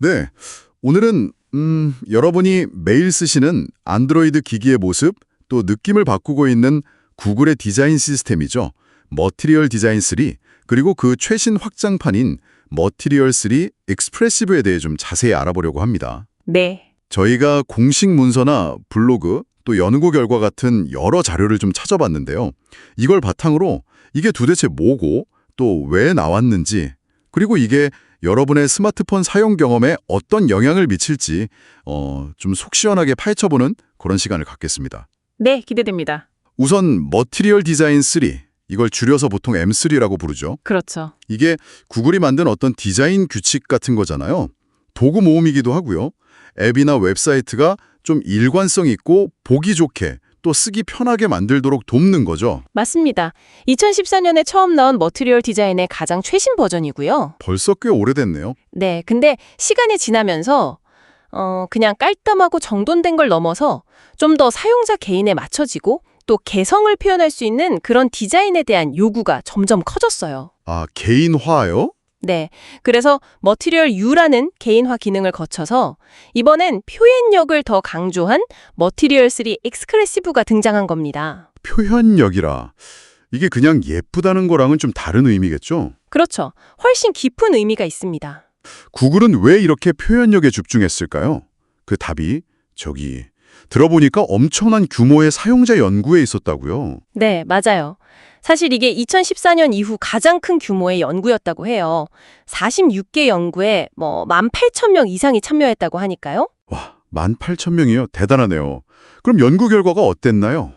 네, 오늘은 여러분이 매일 쓰시는 안드로이드 기기의 모습, 또 느낌을 바꾸고 있는 구글의 디자인 시스템이죠. 머티리얼 디자인 3, 그리고 그 최신 확장판인 머티리얼 3 익스프레시브에 대해 좀 자세히 알아보려고 합니다. 네. 저희가 공식 문서나 블로그, 또 연구 결과 같은 여러 자료를 좀 찾아봤는데요. 이걸 바탕으로 이게 도대체 뭐고 또 왜 나왔는지, 그리고 이게 여러분의 스마트폰 사용 경험에 어떤 영향을 미칠지 좀 속 시원하게 파헤쳐보는 그런 시간을 갖겠습니다. 네, 기대됩니다. 우선 머티리얼 디자인 3, 이걸 줄여서 보통 M3라고 부르죠. 그렇죠. 이게 구글이 만든 어떤 디자인 규칙 같은 거잖아요. 도구 모음이기도 하고요. 앱이나 웹사이트가 좀 일관성 있고 보기 좋게 또 쓰기 편하게 만들도록 돕는 거죠. 맞습니다. 2014년에 처음 나온 머티리얼 디자인의 가장 최신 버전이고요. 벌써 꽤 오래됐네요. 네, 근데 시간이 지나면서 그냥 깔끔하고 정돈된 걸 넘어서 좀 더 사용자 개인에 맞춰지고 또 개성을 표현할 수 있는 그런 디자인에 대한 요구가 점점 커졌어요. 아, 개인화요? 네, 그래서 머티리얼 U라는 개인화 기능을 거쳐서 이번엔 표현력을 더 강조한 머티리얼 3 익스크레시브가 등장한 겁니다. 표현력이라. 이게 그냥 예쁘다는 거랑은 좀 다른 의미겠죠? 그렇죠. 훨씬 깊은 의미가 있습니다. 구글은 왜 이렇게 표현력에 집중했을까요? 그 답이 저기 들어보니까 엄청난 규모의 사용자 연구에 있었다고요. 네, 맞아요. 사실 이게 2014년 이후 가장 큰 규모의 연구였다고 해요. 46개 연구에 18,000명 이상이 참여했다고 하니까요. 와, 18,000명이요? 대단하네요. 그럼 연구 결과가 어땠나요?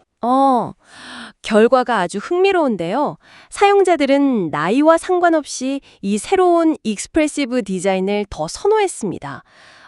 결과가 아주 흥미로운데요. 사용자들은 나이와 상관없이 이 새로운 익스프레시브 디자인을 더 선호했습니다.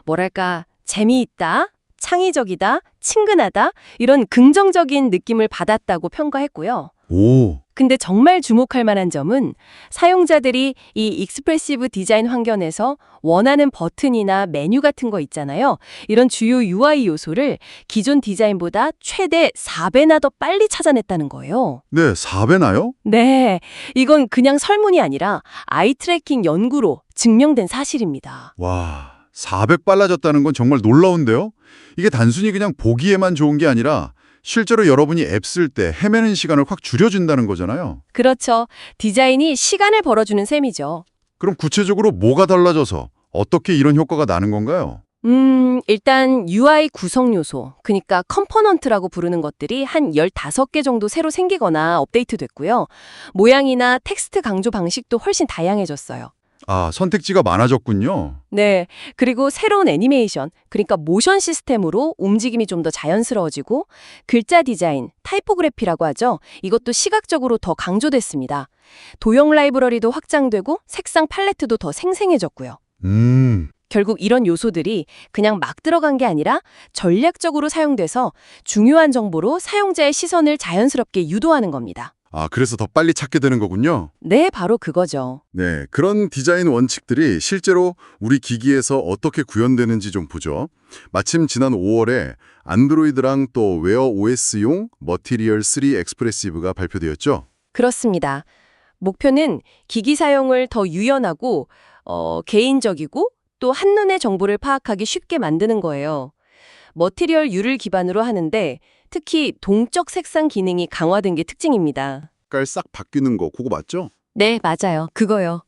뭐랄까, 재미있다, 창의적이다, 친근하다, 이런 긍정적인 느낌을 받았다고 평가했고요. 오, 근데 정말 주목할 만한 점은 사용자들이 이 익스프레시브 디자인 환경에서 원하는 버튼이나 메뉴 같은 거 있잖아요. 이런 주요 UI 요소를 기존 디자인보다 최대 4배나 더 빨리 찾아냈다는 거예요. 네, 4배나요? 네, 이건 그냥 설문이 아니라 아이 트래킹 연구로 증명된 사실입니다. 와, 400 빨라졌다는 건 정말 놀라운데요? 이게 단순히 그냥 보기에만 좋은 게 아니라 실제로 여러분이 앱 쓸 때 헤매는 시간을 확 줄여준다는 거잖아요. 그렇죠. 디자인이 시간을 벌어주는 셈이죠. 그럼 구체적으로 뭐가 달라져서 어떻게 이런 효과가 나는 건가요? 일단 UI 구성 요소, 그러니까 컴포넌트라고 부르는 것들이 한 15개 정도 새로 생기거나 업데이트됐고요. 모양이나 텍스트 강조 방식도 훨씬 다양해졌어요. 아, 선택지가 많아졌군요. 네, 그리고 새로운 애니메이션, 그러니까 모션 시스템으로 움직임이 좀 더 자연스러워지고 글자 디자인, 타이포그래피라고 하죠. 이것도 시각적으로 더 강조됐습니다. 도형 라이브러리도 확장되고 색상 팔레트도 더 생생해졌고요. 결국 이런 요소들이 그냥 막 들어간 게 아니라 전략적으로 사용돼서 중요한 정보로 사용자의 시선을 자연스럽게 유도하는 겁니다. 아, 그래서 더 빨리 찾게 되는 거군요. 네, 바로 그거죠. 네, 그런 디자인 원칙들이 실제로 우리 기기에서 어떻게 구현되는지 좀 보죠. 마침 지난 5월에 안드로이드랑 또 웨어 OS용 머티리얼 3 익스프레시브가 발표되었죠. 그렇습니다. 목표는 기기 사용을 더 유연하고 개인적이고 또 한눈에 정보를 파악하기 쉽게 만드는 거예요. 머티리얼 U를 기반으로 하는데 특히 동적 색상 기능이 강화된 게 특징입니다. 색깔 싹 바뀌는 거 그거 맞죠? 네, 맞아요. 그거요.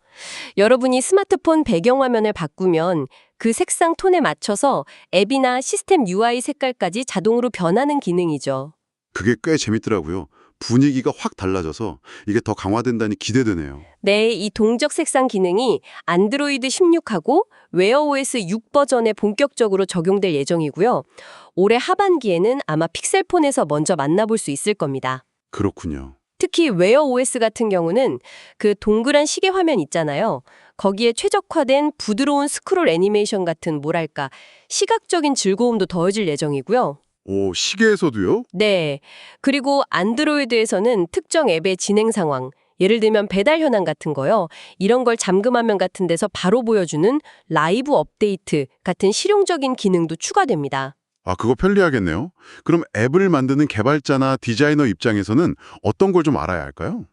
여러분이 스마트폰 배경화면을 바꾸면 그 색상 톤에 맞춰서 앱이나 시스템 UI 색깔까지 자동으로 변하는 기능이죠. 그게 꽤 재밌더라고요. 분위기가 확 달라져서 이게 더 강화된다니 기대되네요. 네, 이 동적 색상 기능이 안드로이드 16하고 웨어OS 6 버전에 본격적으로 적용될 예정이고요. 올해 하반기에는 아마 픽셀폰에서 먼저 만나볼 수 있을 겁니다. 그렇군요. 특히 웨어OS 같은 경우는 그 동그란 시계 화면 있잖아요. 거기에 최적화된 부드러운 스크롤 애니메이션 같은 뭐랄까 시각적인 즐거움도 더해질 예정이고요. 오, 시계에서도요? 네. 그리고 안드로이드에서는 특정 앱의 진행 상황, 예를 들면 배달 현황 같은 거요. 이런 걸 잠금화면 같은 데서 바로 보여주는 라이브 업데이트 같은 실용적인 기능도 추가됩니다. 아, 그거 편리하겠네요. 그럼 앱을 만드는 개발자나 디자이너 입장에서는 어떤 걸 좀 알아야 할까요?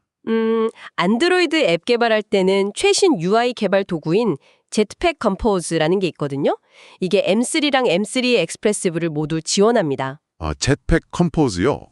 안드로이드 앱 개발할 때는 최신 UI 개발 도구인 jetpack compose라는 게 있거든요. 이게 M3랑 M3 expressive를 모두 지원합니다. 아, jetpack compose요?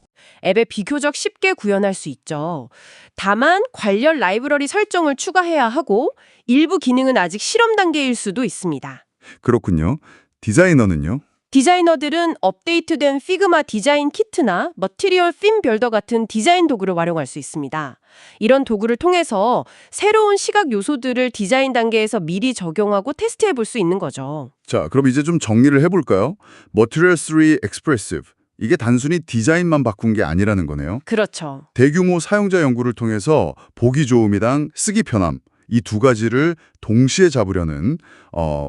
앱에 비교적 쉽게 구현할 수 있죠. 다만 관련 라이브러리 설정을 추가해야 하고 일부 기능은 아직 실험 단계일 수도 있습니다. 그렇군요. 디자이너는요? 디자이너들은 업데이트된 피그마 디자인 키트나 머티리얼 핀 빌더 같은 디자인 도구를 활용할 수 있습니다. 이런 도구를 통해서 새로운 시각 요소들을 디자인 단계에서 미리 적용하고 테스트해 볼 수 있는 거죠. 자, 그럼 이제 좀 정리를 해볼까요? Material 3 Expressive. 이게 단순히 디자인만 바꾼 게 아니라는 거네요. 그렇죠. 대규모 사용자 연구를 통해서 보기 좋음이랑 쓰기 편함, 이 두 가지를 동시에 잡으려는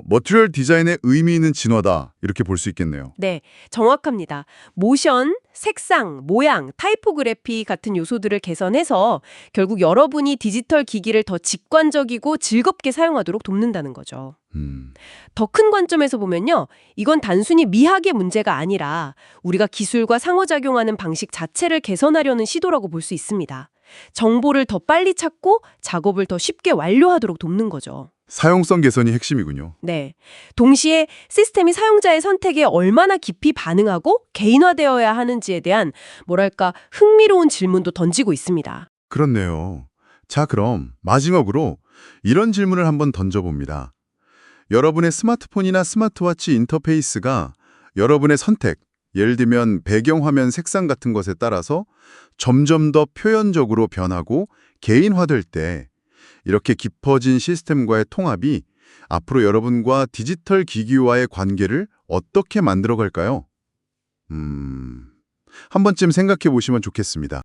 머티리얼 디자인의 의미 있는 진화다, 이렇게 볼 수 있겠네요. 네, 정확합니다. 모션, 색상, 모양, 타이포그래피 같은 요소들을 개선해서 결국 여러분이 디지털 기기를 더 직관적이고 즐겁게 사용하도록 돕는다는 거죠. 더 큰 관점에서 보면요. 이건 단순히 미학의 문제가 아니라 우리가 기술과 상호작용하는 방식 자체를 개선하려는 시도라고 볼 수 있습니다. 정보를 더 빨리 찾고 작업을 더 쉽게 완료하도록 돕는 거죠. 사용성 개선이 핵심이군요. 네. 동시에 시스템이 사용자의 선택에 얼마나 깊이 반응하고 개인화되어야 하는지에 대한 뭐랄까 흥미로운 질문도 던지고 있습니다. 그렇네요. 자, 그럼 마지막으로 이런 질문을 한번 던져봅니다. 여러분의 스마트폰이나 스마트워치 인터페이스가 여러분의 선택, 예를 들면 배경화면 색상 같은 것에 따라서 점점 더 표현적으로 변하고 개인화될 때 이렇게 깊어진 시스템과의 통합이 앞으로 여러분과 디지털 기기와의 관계를 어떻게 만들어갈까요? 한 번쯤 생각해 보시면 좋겠습니다.